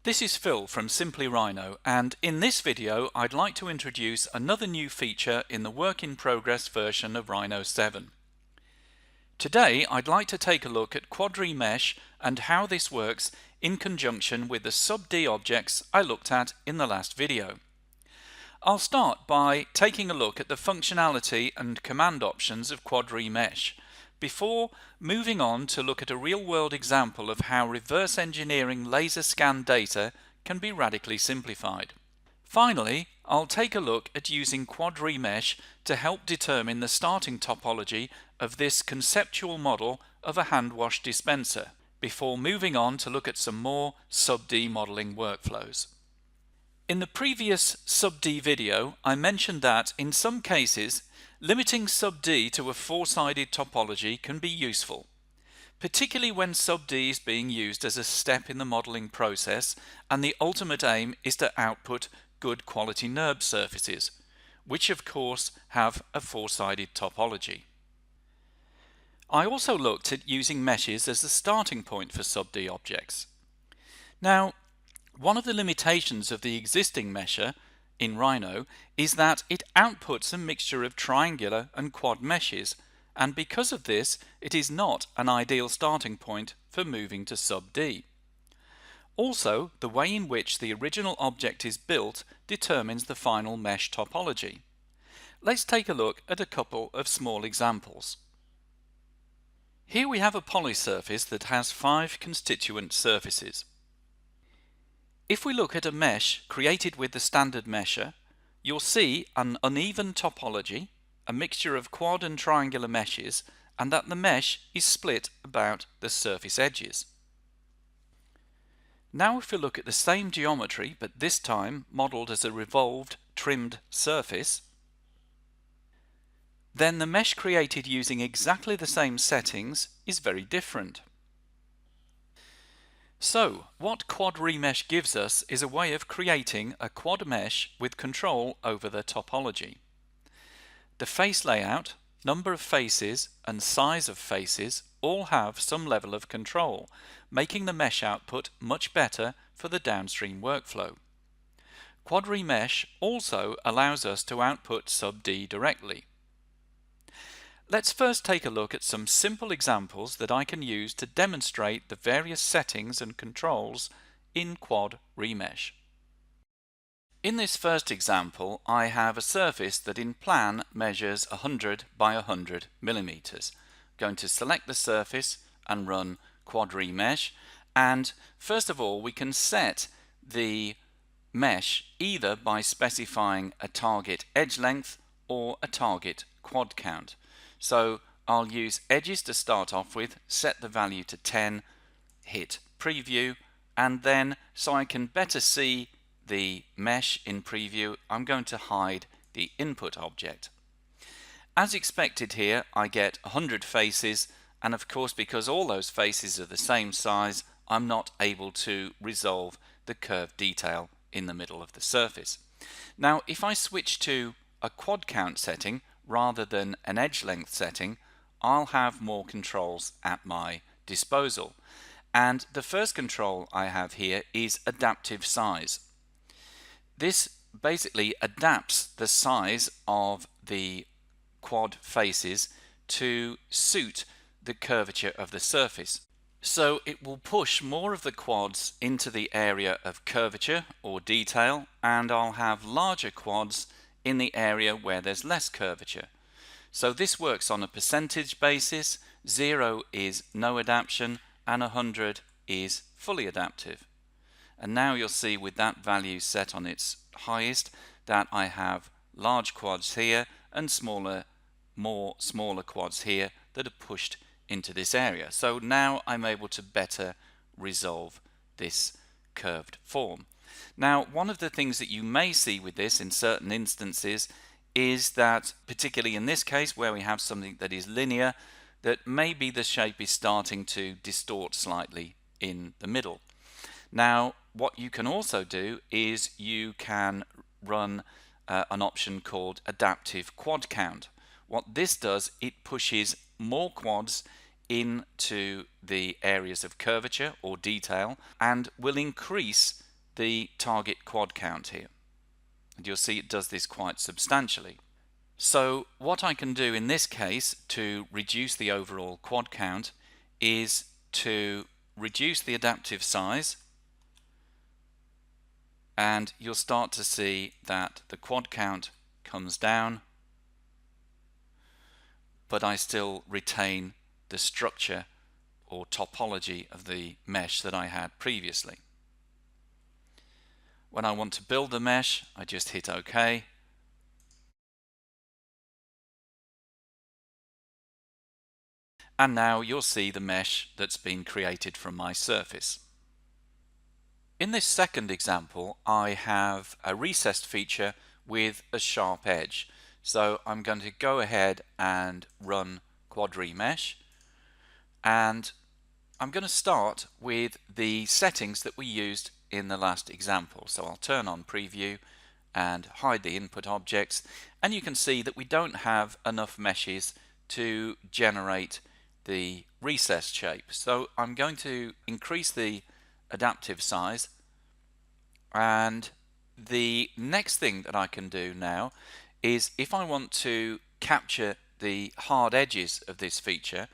This is Phil from Simply Rhino, and in this video I'd like to introduce another new feature in the work-in-progress version of Rhino 7. Today I'd like to take a look at QuadRemesh and how this works in conjunction with the SubD objects I looked at in the last video. I'll start by taking a look at the functionality and command options of QuadRemesh, before moving on to look at a real-world example of how reverse engineering laser scan data can be radically simplified. Finally, I'll take a look at using QuadRemesh to help determine the starting topology of this conceptual model of a hand wash dispenser, before moving on to look at some more SubD modeling workflows. In the previous SubD video, I mentioned that in some cases limiting SubD to a four-sided topology can be useful, particularly when SubD is being used as a step in the modeling process and the ultimate aim is to output good quality NURB surfaces, which of course have a four-sided topology. I also looked at using meshes as the starting point for SubD objects. Now, one of the limitations of the existing mesher in Rhino is that it outputs a mixture of triangular and quad meshes, and because of this it is not an ideal starting point for moving to SubD. Also, the way in which the original object is built determines the final mesh topology. Let's take a look at a couple of small examples. Here we have a polysurface that has 5 constituent surfaces. If we look at a mesh created with the standard mesher, you'll see an uneven topology, a mixture of quad and triangular meshes, and that the mesh is split about the surface edges. Now if we look at the same geometry, but this time modeled as a revolved, trimmed surface, then the mesh created using exactly the same settings is very different. So, what QuadRemesh gives us is a way of creating a quad mesh with control over the topology. The face layout, number of faces and size of faces all have some level of control, making the mesh output much better for the downstream workflow. QuadRemesh also allows us to output SubD directly. Let's first take a look at some simple examples that I can use to demonstrate the various settings and controls in QuadRemesh. In this first example, I have a surface that in plan measures 100 by 100 millimeters. I'm going to select the surface and run QuadRemesh, and first of all we can set the mesh either by specifying a target edge length or a target quad count. So I'll use edges to start off with, set the value to 10, hit preview, and then so I can better see the mesh in preview, I'm going to hide the input object. As expected here, I get 100 faces, and of course because all those faces are the same size, I'm not able to resolve the curve detail in the middle of the surface. Now if I switch to a quad count setting rather than an edge length setting, I'll have more controls at my disposal. And the first control I have here is adaptive size. This basically adapts the size of the quad faces to suit the curvature of the surface. So it will push more of the quads into the area of curvature or detail, and I'll have larger quads in the area where there's less curvature. So this works on a percentage basis. 0 is no adaptation and 100 is fully adaptive. And now you'll see with that value set on its highest that I have large quads here and smaller quads here that are pushed into this area. So now I'm able to better resolve this curved form. Now, one of the things that you may see with this in certain instances is that, particularly in this case where we have something that is linear, that maybe the shape is starting to distort slightly in the middle. Now, what you can also do is you can run an option called adaptive quad count. What this does, it pushes more quads into the areas of curvature or detail and will increase the target quad count here. And you'll see it does this quite substantially. So what I can do in this case to reduce the overall quad count is to reduce the adaptive size, and you'll start to see that the quad count comes down, but I still retain the structure or topology of the mesh that I had previously. When I want to build the mesh, I just hit OK. And now you'll see the mesh that's been created from my surface. In this second example, I have a recessed feature with a sharp edge. So I'm going to go ahead and run QuadRemesh, and I'm going to start with the settings that we used in the last example. So I'll turn on preview and hide the input objects, and you can see that we don't have enough meshes to generate the recessed shape. So I'm going to increase the adaptive size, and the next thing that I can do now is, if I want to capture the hard edges of this feature,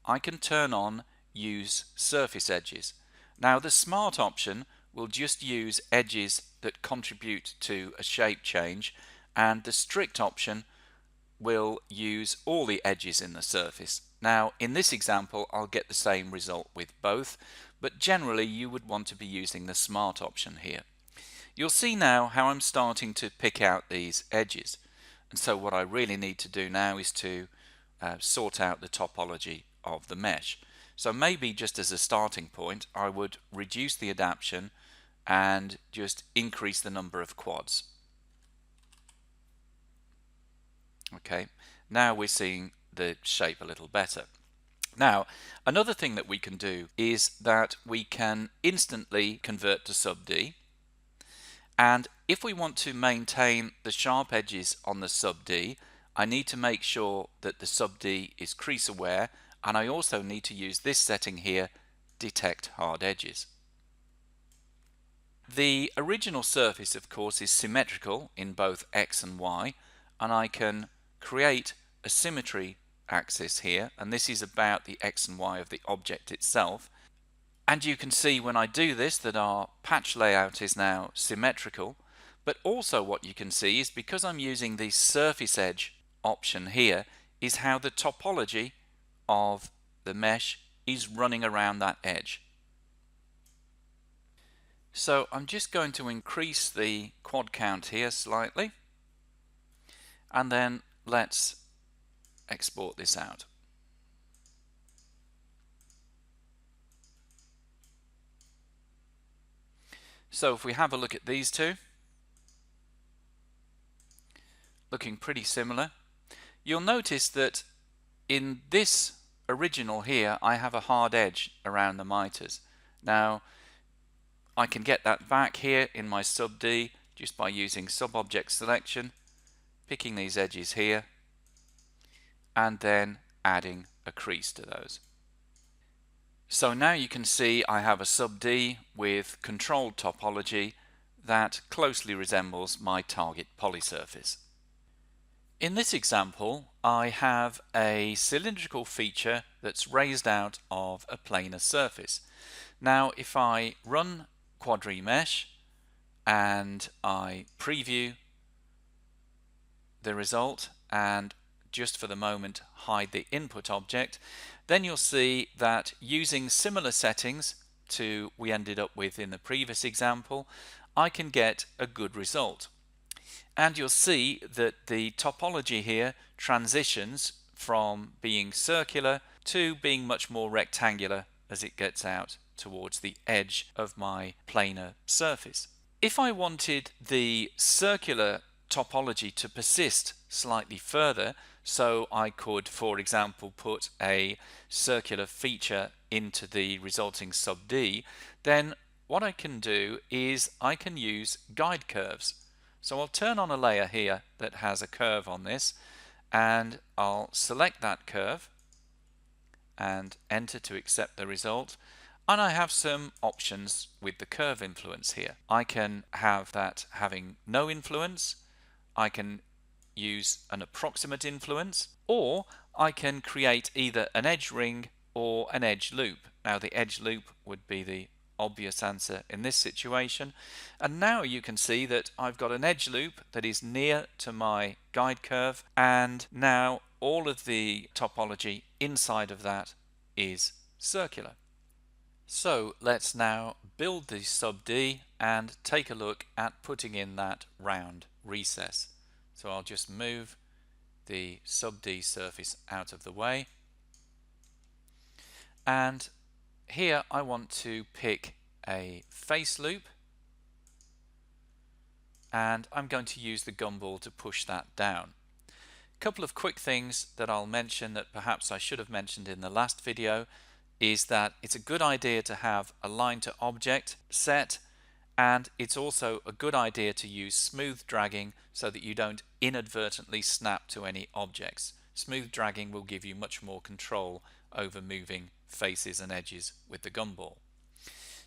I can turn on use surface edges. Now the smart option will just use edges that contribute to a shape change, and the strict option will use all the edges in the surface. Now in this example I'll get the same result with both, but generally you would want to be using the smart option here. You'll see now how I'm starting to pick out these edges, and so what I really need to do now is to sort out the topology of the mesh. So maybe just as a starting point I would reduce the adaptation and just increase the number of quads. Okay, now we're seeing the shape a little better. Now another thing that we can do is that we can instantly convert to SubD, and if we want to maintain the sharp edges on the SubD, I need to make sure that the SubD is crease aware, and I also need to use this setting here, detect hard edges. The original surface of course is symmetrical in both X and Y, and I can create a symmetry axis here, and this is about the X and Y of the object itself. And you can see when I do this that our patch layout is now symmetrical, but also what you can see is, because I'm using the surface edge option here, is how the topology of the mesh is running around that edge. So I'm just going to increase the quad count here slightly, and then let's export this out. So if we have a look at these two, looking pretty similar, you'll notice that in this original here I have a hard edge around the miters. Now I can get that back here in my SubD just by using sub-object selection, picking these edges here, and then adding a crease to those. So now you can see I have a SubD with controlled topology that closely resembles my target polysurface. In this example I have a cylindrical feature that's raised out of a planar surface. Now if I run QuadRemesh and I preview the result and just for the moment hide the input object, then you'll see that using similar settings to we ended up with in the previous example, I can get a good result. And you'll see that the topology here transitions from being circular to being much more rectangular as it gets out towards the edge of my planar surface. If I wanted the circular topology to persist slightly further, so I could, for example, put a circular feature into the resulting SubD, then what I can do is I can use guide curves. So I'll turn on a layer here that has a curve on this, and I'll select that curve and enter to accept the result. And I have some options with the curve influence here. I can have that having no influence, I can use an approximate influence, or I can create either an edge ring or an edge loop. Now the edge loop would be the obvious answer in this situation, and now you can see that I've got an edge loop that is near to my guide curve, and now all of the topology inside of that is circular. So let's now build the SubD and take a look at putting in that round recess. So I'll just move the SubD surface out of the way, and here I want to pick a face loop, and I'm going to use the gumball to push that down. A couple of quick things that I'll mention that perhaps I should have mentioned in the last video is that it's a good idea to have a line to object set, and it's also a good idea to use smooth dragging so that you don't inadvertently snap to any objects. Smooth dragging will give you much more control over moving faces and edges with the gumball.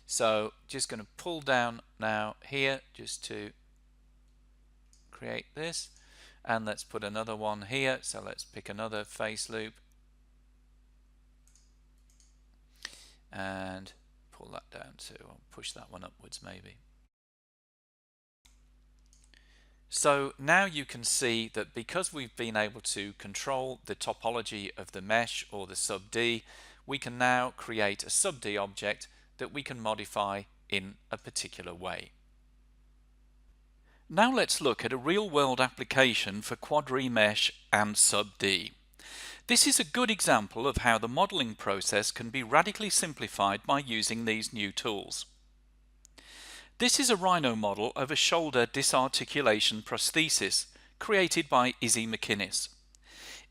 So just going to pull down now here just to create this, and let's put another one here. So let's pick another face loop and pull that down too. I'll push that one upwards maybe. So now you can see that because we've been able to control the topology of the mesh or the SubD, we can now create a SubD object that we can modify in a particular way. Now let's look at a real-world application for QuadRemesh and SubD. This is a good example of how the modeling process can be radically simplified by using these new tools. This is a Rhino model of a shoulder disarticulation prosthesis created by Izzy McInnes.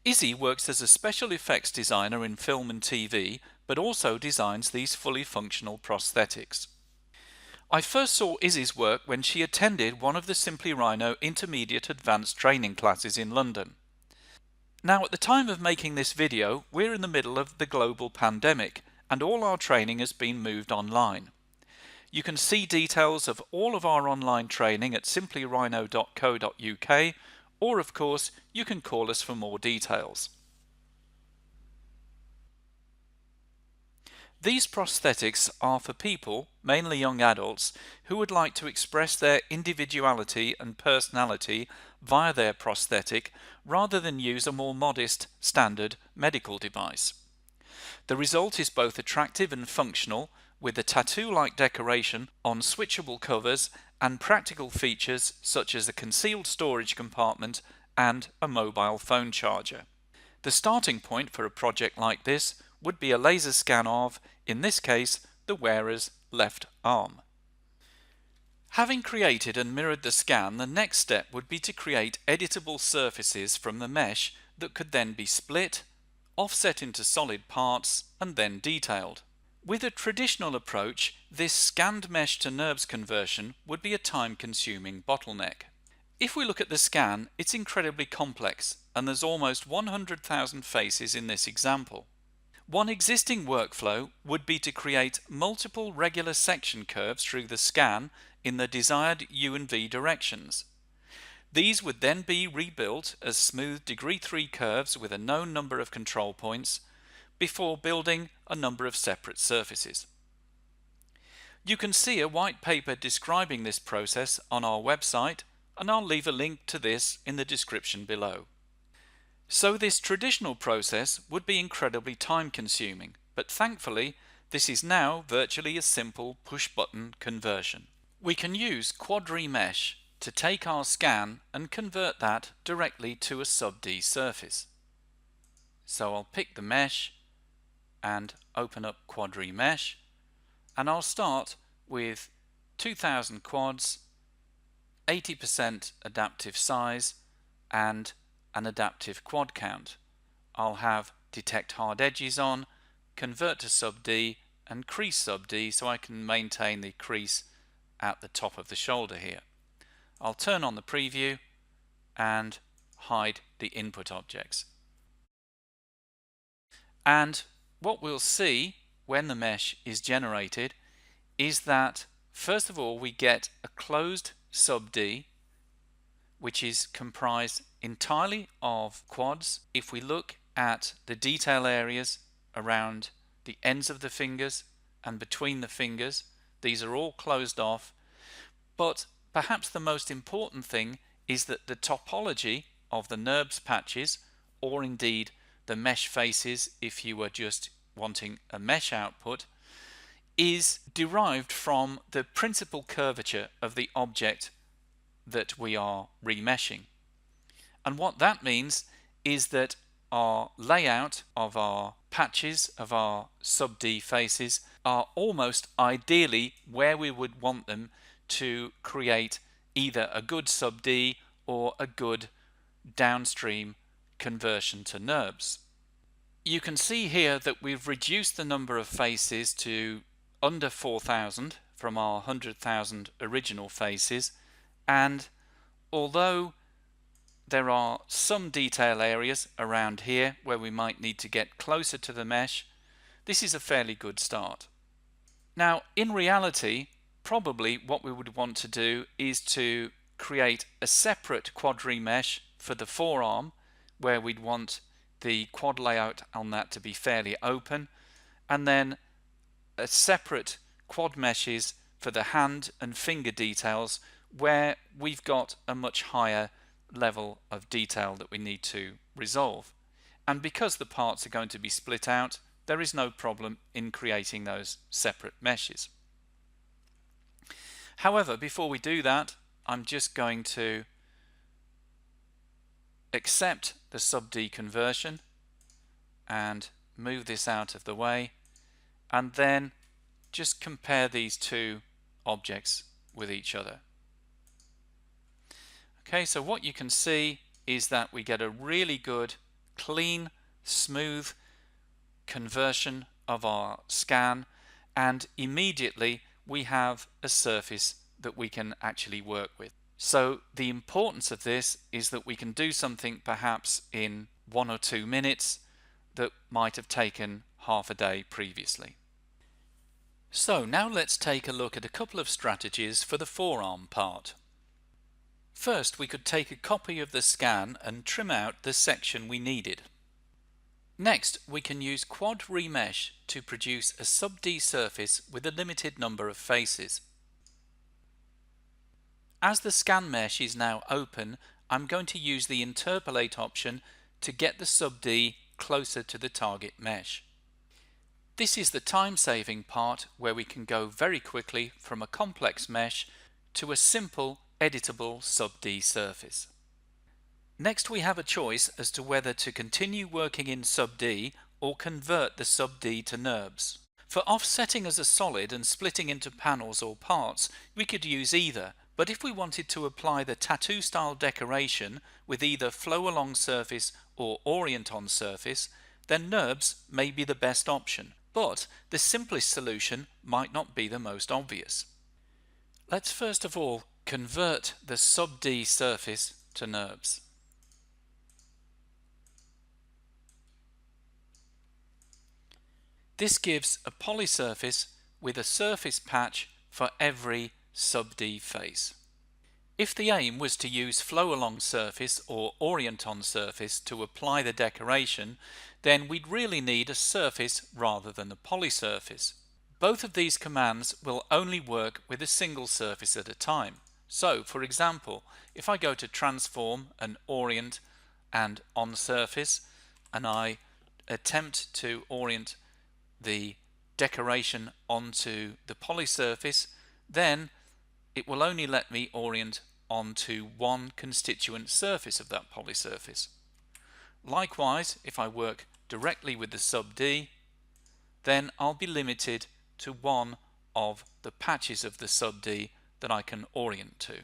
Izzy works as a special effects designer in film and TV, but also designs these fully functional prosthetics. I first saw Izzy's work when she attended one of the Simply Rhino intermediate advanced training classes in London. Now, at the time of making this video, we're in the middle of the global pandemic and all our training has been moved online. You can see details of all of our online training at simplyrhino.co.uk, or of course you can call us for more details. These prosthetics are for people, mainly young adults, who would like to express their individuality and personality via their prosthetic rather than use a more modest, standard medical device. The result is both attractive and functional, with a tattoo-like decoration on switchable covers and practical features such as a concealed storage compartment and a mobile phone charger. The starting point for a project like this would be a laser scan of, in this case, the wearer's left arm. Having created and mirrored the scan, the next step would be to create editable surfaces from the mesh that could then be split, offset into solid parts, and then detailed. With a traditional approach, this scanned mesh to NURBS conversion would be a time-consuming bottleneck. If we look at the scan, it's incredibly complex, and there's almost 100,000 faces in this example. One existing workflow would be to create multiple regular section curves through the scan in the desired U and V directions. These would then be rebuilt as smooth degree 3 curves with a known number of control points before building a number of separate surfaces. You can see a white paper describing this process on our website, and I'll leave a link to this in the description below. So this traditional process would be incredibly time-consuming, but thankfully this is now virtually a simple push-button conversion. We can use QuadRemesh to take our scan and convert that directly to a SubD surface. So I'll pick the mesh and open up QuadRemesh, and I'll start with 2000 quads, 80% adaptive size, and an adaptive quad count. I'll have detect hard edges on, convert to SubD, and crease SubD so I can maintain the crease at the top of the shoulder here. I'll turn on the preview and hide the input objects. And what we'll see when the mesh is generated is that first of all we get a closed SubD which is comprised entirely of quads. If we look at the detail areas around the ends of the fingers and between the fingers, these are all closed off. But perhaps the most important thing is that the topology of the NURBS patches, or indeed the mesh faces if you were just wanting a mesh output, is derived from the principal curvature of the object that we are remeshing. And what that means is that our layout of our patches, of our SubD faces, are almost ideally where we would want them to create either a good SubD or a good downstream conversion to NURBS. You can see here that we've reduced the number of faces to under 4,000 from our 100,000 original faces, and although there are some detail areas around here where we might need to get closer to the mesh, this is a fairly good start. Now in reality, probably what we would want to do is to create a separate QuadRemesh for the forearm, where we'd want the quad layout on that to be fairly open, and then a separate quad meshes for the hand and finger details where we've got a much higher level of detail that we need to resolve. And because the parts are going to be split out, there is no problem in creating those separate meshes. However, before we do that, I'm just going to accept the SubD conversion and move this out of the way, and then just compare these two objects with each other. Okay, so what you can see is that we get a really good, clean, smooth conversion of our scan, and immediately we have a surface that we can actually work with. So the importance of this is that we can do something perhaps in 1 or 2 minutes that might have taken half a day previously. So now let's take a look at a couple of strategies for the forearm part. First, we could take a copy of the scan and trim out the section we needed. Next, we can use QuadRemesh to produce a SubD surface with a limited number of faces. As the scan mesh is now open, I'm going to use the interpolate option to get the SubD closer to the target mesh. This is the time-saving part where we can go very quickly from a complex mesh to a simple editable SubD surface. Next, we have a choice as to whether to continue working in SubD or convert the SubD to NURBS. For offsetting as a solid and splitting into panels or parts, we could use either, but if we wanted to apply the tattoo style decoration with either flow along surface or orient on surface, then NURBS may be the best option, but the simplest solution might not be the most obvious. Let's first of all convert the SubD surface to NURBS. This gives a polysurface with a surface patch for every SubD face. If the aim was to use flow along surface or orient on surface to apply the decoration, then we'd really need a surface rather than a polysurface. Both of these commands will only work with a single surface at a time. So, for example, if I go to transform and orient and on surface, and I attempt to orient the decoration onto the polysurface, then it will only let me orient onto one constituent surface of that polysurface. Likewise, if I work directly with the SubD, then I'll be limited to one of the patches of the SubD that I can orient to.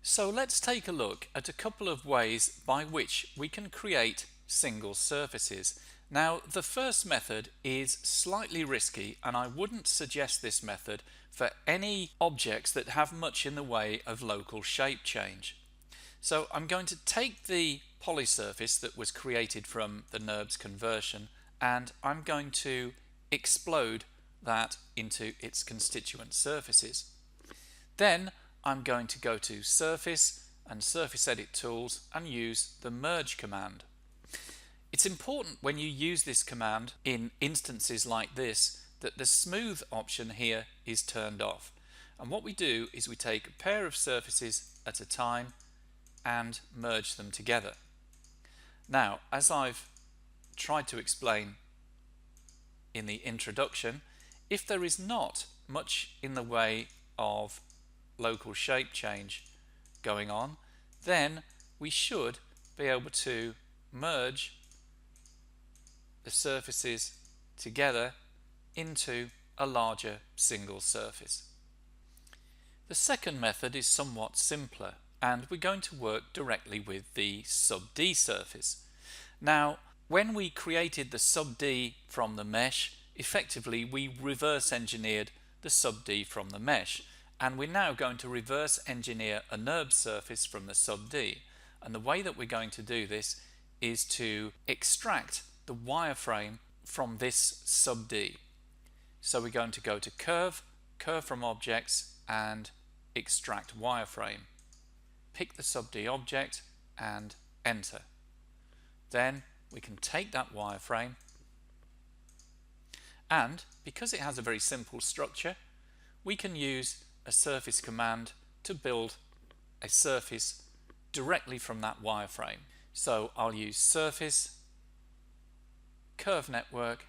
So let's take a look at a couple of ways by which we can create single surfaces. Now, the first method is slightly risky, and I wouldn't suggest this method for any objects that have much in the way of local shape change. So I'm going to take the polysurface that was created from the NURBS conversion, and I'm going to explode that into its constituent surfaces. Then I'm going to go to Surface and Surface Edit Tools and use the Merge command. It's important when you use this command in instances like this that the Smooth option here is turned off. And what we do is we take a pair of surfaces at a time and merge them together. Now, as I've tried to explain in the introduction, if there is not much in the way of local shape change going on, then we should be able to merge the surfaces together into a larger single surface. The second method is somewhat simpler, and we're going to work directly with the SubD surface. Now, when we created the SubD from the mesh, effectively we reverse engineered the SubD from the mesh, and we're now going to reverse engineer a NURB surface from the SubD. And the way that we're going to do this is to extract the wireframe from this SubD. So we're going to go to Curve, Curve from Objects, and Extract Wireframe. Pick the SubD object and enter. Then we can take that wireframe, and because it has a very simple structure, we can use a surface command to build a surface directly from that wireframe. So I'll use Surface, Curve Network,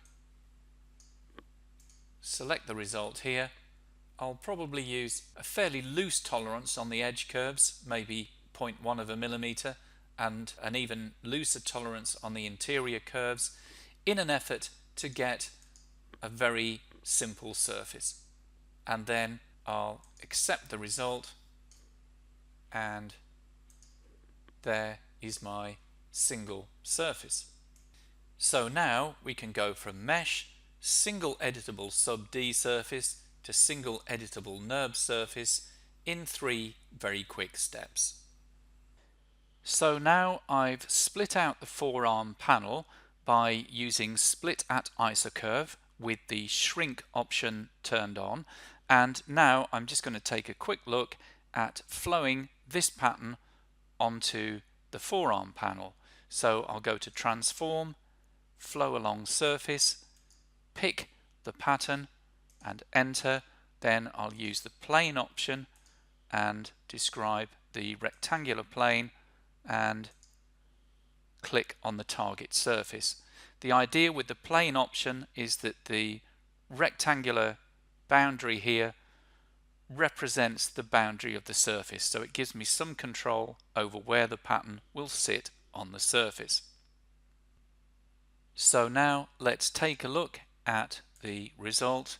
select the result here. I'll probably use a fairly loose tolerance on the edge curves, maybe 0.1 of a millimeter, and an even looser tolerance on the interior curves, in an effort to get a very simple surface. And then I'll accept the result, and there is my single surface. So now we can go from mesh, single editable SubD surface, to single editable NURB surface in 3 very quick steps. So now I've split out the forearm panel by using Split at Isocurve with the shrink option turned on, and now I'm just going to take a quick look at flowing this pattern onto the forearm panel. So I'll go to Transform, Flow Along Surface, pick the pattern and enter. Then I'll use the plane option and describe the rectangular plane and click on the target surface. The idea with the plane option is that the rectangular boundary here represents the boundary of the surface, so it gives me some control over where the pattern will sit on the surface. So now let's take a look at the result,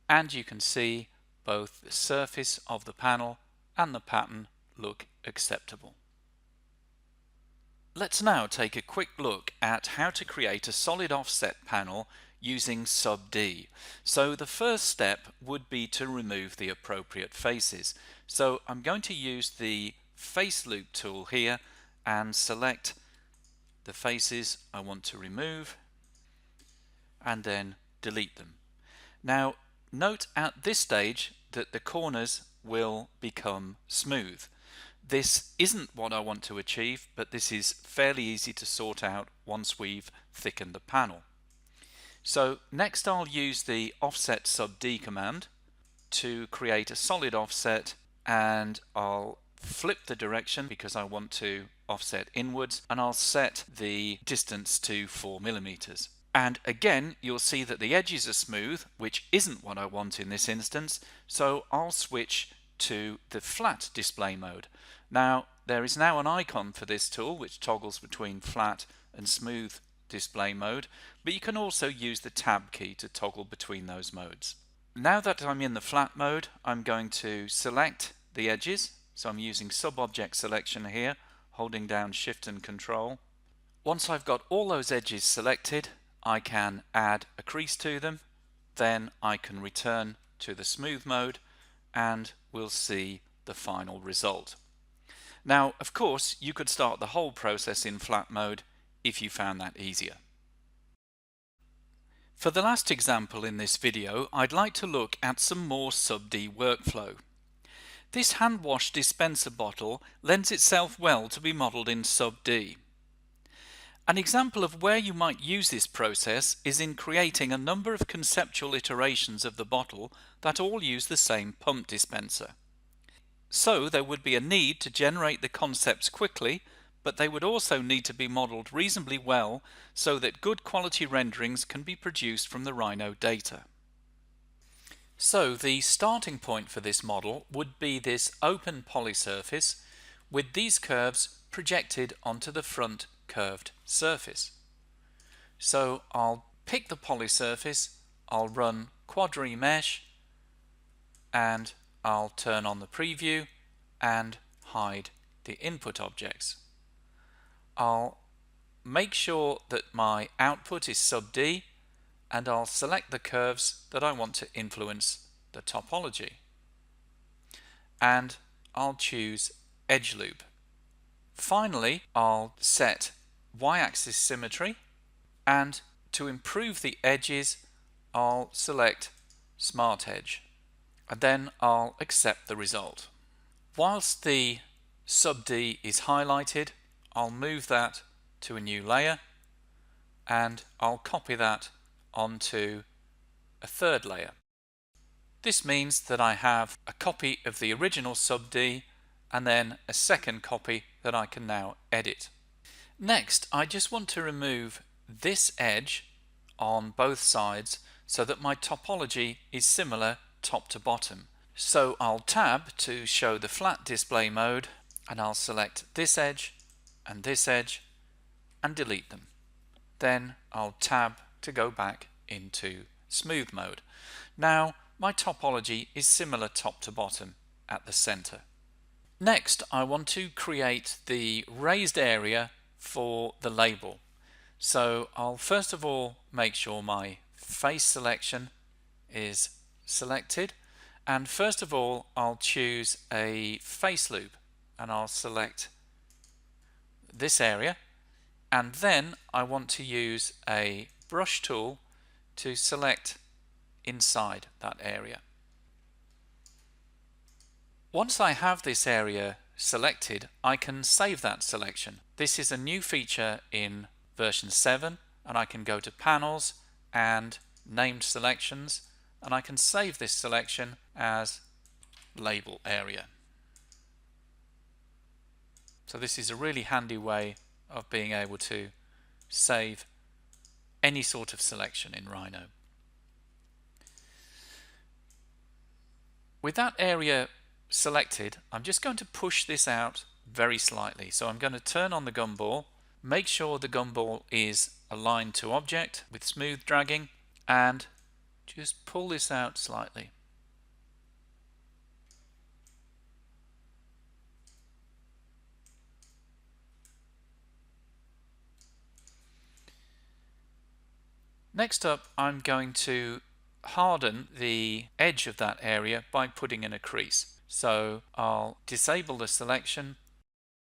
and you can see both the surface of the panel and the pattern look acceptable. Let's now take a quick look at how to create a solid offset panel using SubD. So the first step would be to remove the appropriate faces. So I'm going to use the Face Loop tool here and select the faces I want to remove and then delete them. Now note at this stage that the corners will become smooth. This isn't what I want to achieve, but this is fairly easy to sort out once we've thickened the panel. So next I'll use the Offset SubD command to create a solid offset, and I'll flip the direction because I want to offset inwards, and I'll set the distance to 4 millimeters. And again you'll see that the edges are smooth, which isn't what I want in this instance, so I'll switch to the flat display mode. Now there is now an icon for this tool which toggles between flat and smooth display mode, but you can also use the tab key to toggle between those modes. Now that I'm in the flat mode, I'm going to select the edges, so I'm using sub-object selection here, holding down Shift and Control. Once I've got all those edges selected, I can add a crease to them, then I can return to the smooth mode and we'll see the final result. Now of course you could start the whole process in flat mode if you found that easier. For the last example in this video, I'd like to look at some more SubD workflow. This hand wash dispenser bottle lends itself well to be modelled in SubD. An example of where you might use this process is in creating a number of conceptual iterations of the bottle that all use the same pump dispenser. So there would be a need to generate the concepts quickly, but they would also need to be modelled reasonably well so that good quality renderings can be produced from the Rhino data. So the starting point for this model would be this open polysurface with these curves projected onto the front curved surface. So I'll pick the polysurface, I'll run QuadRemesh, and I'll turn on the preview and hide the input objects. I'll make sure that my output is SubD, and I'll select the curves that I want to influence the topology. And I'll choose edge loop. Finally, I'll set y-axis symmetry, and to improve the edges, I'll select Smart Edge, and then I'll accept the result. Whilst the SubD is highlighted, I'll move that to a new layer, and I'll copy that onto a third layer. This means that I have a copy of the original SubD and then a second copy that I can now edit. Next, I just want to remove this edge on both sides so that my topology is similar top to bottom. So I'll tab to show the flat display mode, and I'll select this edge and delete them. Then I'll tab to go back into smooth mode. Now my topology is similar top to bottom at the center. Next, I want to create the raised area for the label. So I'll first of all make sure my face selection is selected, and first of all I'll choose a face loop, and I'll select this area, and then I want to use a brush tool to select inside that area. Once I have this area selected, I can save that selection. This is a new feature in version 7, and I can go to Panels and Named Selections, and I can save this selection as Label Area. So this is a really handy way of being able to save any sort of selection in Rhino. With that area selected, I'm just going to push this out very slightly. So I'm going to turn on the gumball, make sure the gumball is aligned to object with smooth dragging, and just pull this out slightly. Next up, I'm going to harden the edge of that area by putting in a crease. So I'll disable the selection,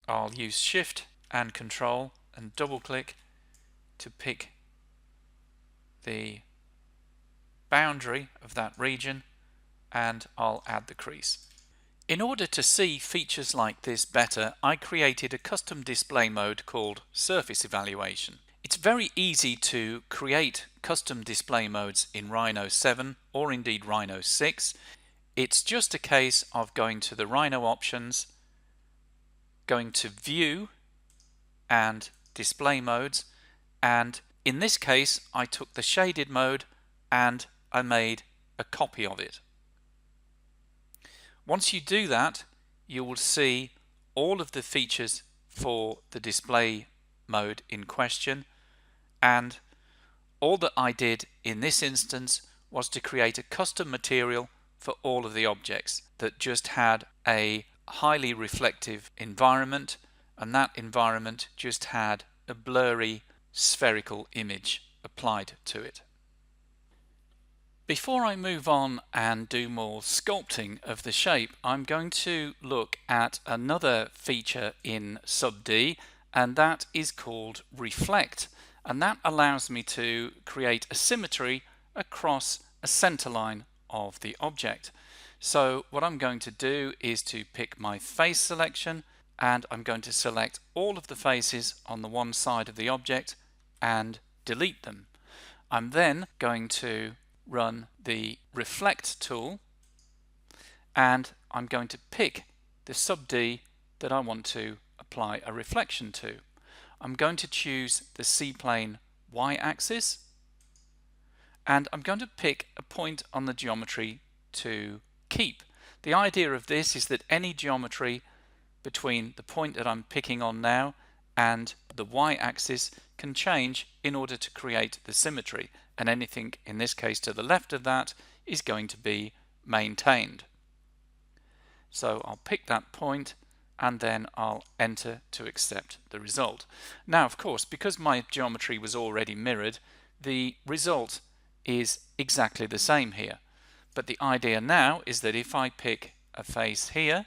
I'll use Shift and Control and double click to pick the boundary of that region, and I'll add the crease. In order to see features like this better, I created a custom display mode called Surface Evaluation. It's very easy to create custom display modes in Rhino 7 or indeed Rhino 6. It's just a case of going to the Rhino options, going to View and Display Modes, and in this case I took the shaded mode and I made a copy of it. Once you do that, you will see all of the features for the display mode in question, and all that I did in this instance was to create a custom material for all of the objects that just had a highly reflective environment, and that environment just had a blurry spherical image applied to it. Before I move on and do more sculpting of the shape, I'm going to look at another feature in SubD, and that is called Reflect. and that allows me to create a symmetry across a center line of the object. So what I'm going to do is to pick my face selection, and I'm going to select all of the faces on the one side of the object and delete them. I'm then going to run the reflect tool, and I'm going to pick the SubD that I want to apply a reflection to. I'm going to choose the C-plane y-axis, and I'm going to pick a point on the geometry to keep. The idea of this is that any geometry between the point that I'm picking on now and the y-axis can change in order to create the symmetry, and anything in this case to the left of that is going to be maintained. So I'll pick that point and then I'll enter to accept the result. Now, of course, because my geometry was already mirrored, the result is exactly the same here. But the idea now is that if I pick a face here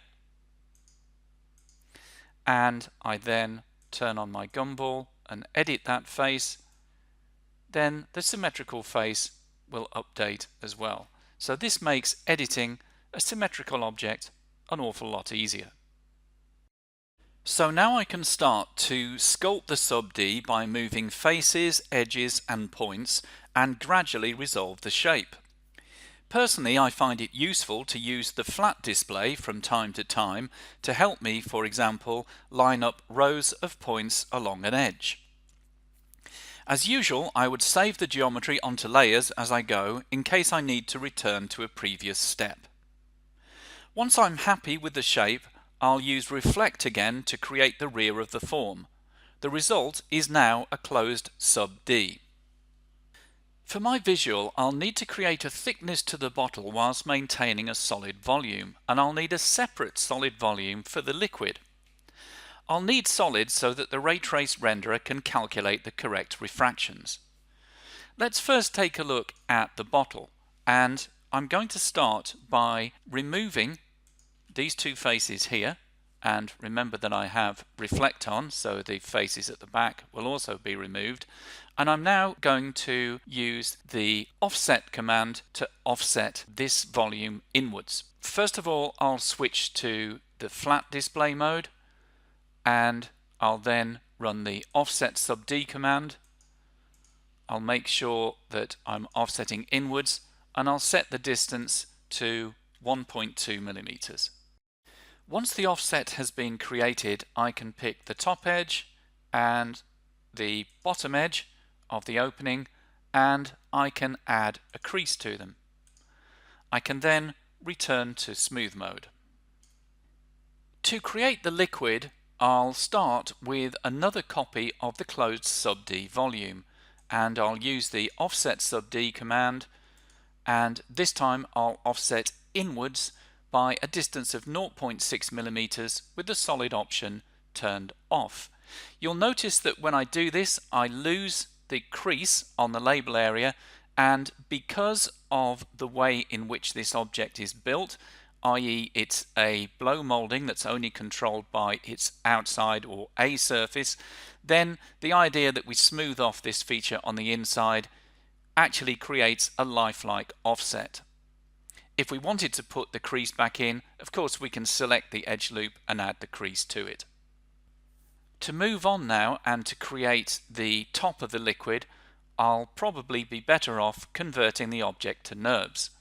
and I then turn on my gumball and edit that face, then the symmetrical face will update as well. So this makes editing a symmetrical object an awful lot easier. So now I can start to sculpt the SubD by moving faces, edges and points and gradually resolve the shape. Personally, I find it useful to use the flat display from time to time to help me, for example, line up rows of points along an edge. As usual, I would save the geometry onto layers as I go in case I need to return to a previous step. Once I'm happy with the shape, I'll use reflect again to create the rear of the form. The result is now a closed SubD. For my visual, I'll need to create a thickness to the bottle whilst maintaining a solid volume, and I'll need a separate solid volume for the liquid. I'll need solid so that the ray trace renderer can calculate the correct refractions. Let's first take a look at the bottle, and I'm going to start by removing these two faces here, and remember that I have reflect on, so the faces at the back will also be removed, and I'm now going to use the offset command to offset this volume inwards. First of all, I'll switch to the flat display mode, and I'll then run the offset SubD command. I'll make sure that I'm offsetting inwards, and I'll set the distance to 1.2 millimeters. Once the offset has been created, I can pick the top edge and the bottom edge of the opening, and I can add a crease to them. I can then return to smooth mode. To create the liquid, I'll start with another copy of the closed SubD volume, and I'll use the offset SubD command, and this time I'll offset inwards by a distance of 0.6 millimeters with the solid option turned off. You'll notice that when I do this, I lose the crease on the label area, and because of the way in which this object is built, i.e. it's a blow molding that's only controlled by its outside or A surface, then the idea that we smooth off this feature on the inside actually creates a lifelike offset. If we wanted to put the crease back in, of course we can select the edge loop and add the crease to it. To move on now and to create the top of the liquid, I'll probably be better off converting the object to NURBS.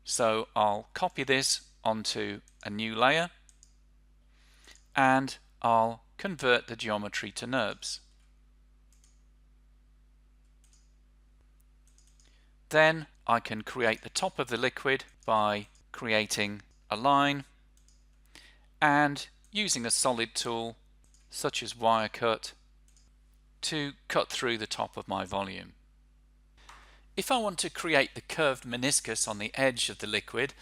So I'll copy this onto a new layer and I'll convert the geometry to NURBS. Then I can create the top of the liquid by creating a line and using a solid tool such as wire cut to cut through the top of my volume. If I want to create the curved meniscus on the edge of the liquid,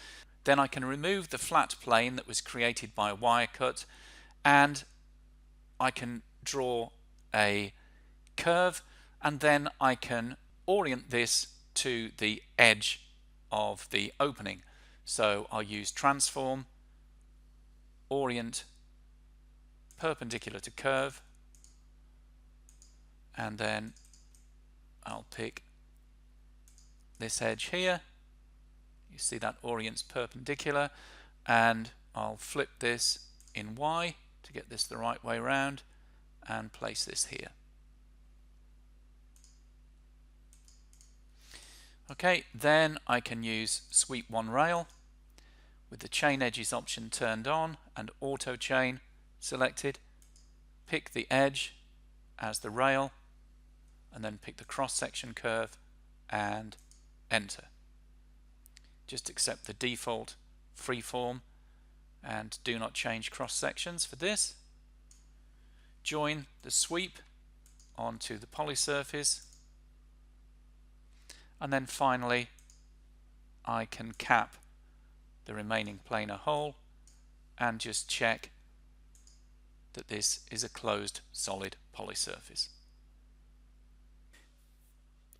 then I can remove the flat plane that was created by a wire cut, and I can draw a curve, and then I can orient this to the edge of the opening. So I'll use transform, orient perpendicular to curve, and then I'll pick this edge here. You see that orient's perpendicular, and I'll flip this in Y to get this the right way around and place this here. Okay, then I can use sweep one rail with the chain edges option turned on and auto chain selected. Pick the edge as the rail and then pick the cross section curve and enter. Just accept the default freeform and do not change cross sections for this. Join the sweep onto the Polysurface, and then finally I can cap the remaining planar hole and just check that this is a closed solid Polysurface.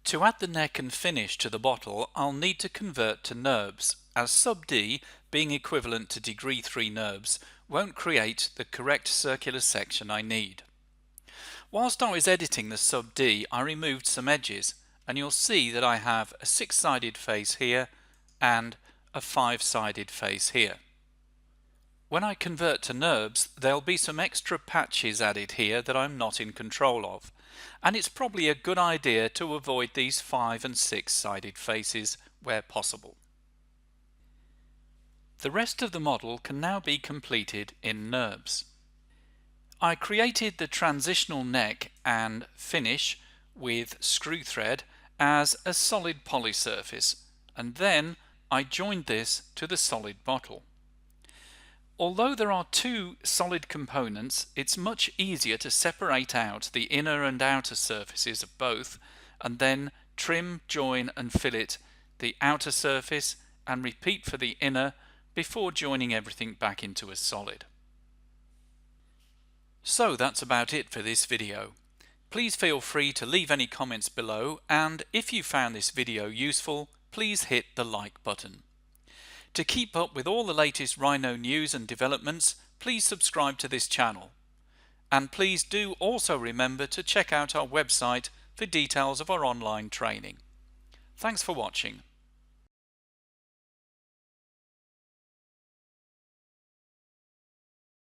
To add the neck and finish to the bottle, I'll need to convert to NURBS, as SubD, being equivalent to degree 3 NURBS, won't create the correct circular section I need. Whilst I was editing the SubD, I removed some edges, and you'll see that I have a 6-sided face here and a 5-sided face here. When I convert to NURBS, there'll be some extra patches added here that I'm not in control of, and it's probably a good idea to avoid these 5- and 6-sided faces where possible. The rest of the model can now be completed in NURBS. I created the transitional neck and finish with screw thread as a solid Polysurface, and then I joined this to the solid bottle. Although there are 2 solid components, it's much easier to separate out the inner and outer surfaces of both, and then trim, join and fillet the outer surface and repeat for the inner before joining everything back into a solid. So that's about it for this video. Please feel free to leave any comments below, and if you found this video useful, please hit the like button. To keep up with all the latest Rhino news and developments, please subscribe to this channel. And please do also remember to check out our website for details of our online training. Thanks for watching.